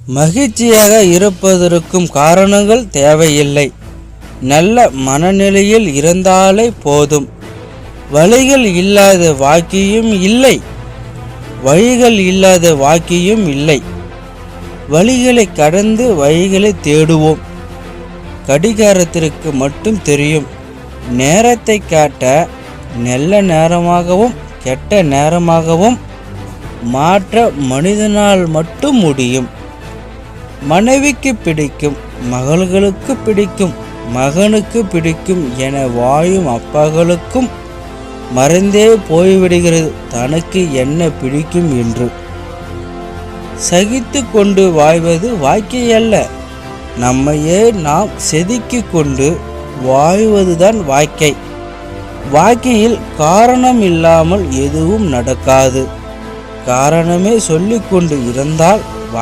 மகிழ்ச்சியாக இருப்பதற்கும் காரணங்கள் தேவையில்லை. நல்ல மனநிலையில் இருந்தாலே போதும். வழிகள் இல்லாத வாழ்க்கையும் இல்லை, வழிகள் இல்லாத வாழ்க்கையும் இல்லை. வழிகளை கடந்து வழிகளை தேடுவோம். கடிகாரத்திற்கு மட்டும் தெரியும் நேரத்தை காட்ட. நல்ல நேரமாகவும் கெட்ட நேரமாகவும் மாற்ற மனிதனால் மட்டும் முடியும். மனைவிக்கு பிடிக்கும், மகள்களுக்கு பிடிக்கும், மகனுக்கு பிடிக்கும் என வாழும் அப்பாக்களுக்கும் மறந்தே போய்விடுகிறது தனக்கு என்ன பிடிக்கும் என்று. சகித்து கொண்டு வாழ்வது வாழ்க்கையல்ல, நம்மையே நாம் செதுக்கி கொண்டு வாழ்வதுதான் வாழ்க்கை. வாழ்க்கையில் காரணம் இல்லாமல் எதுவும் நடக்காது. காரணமே சொல்லிக்கொண்டு இருந்தால்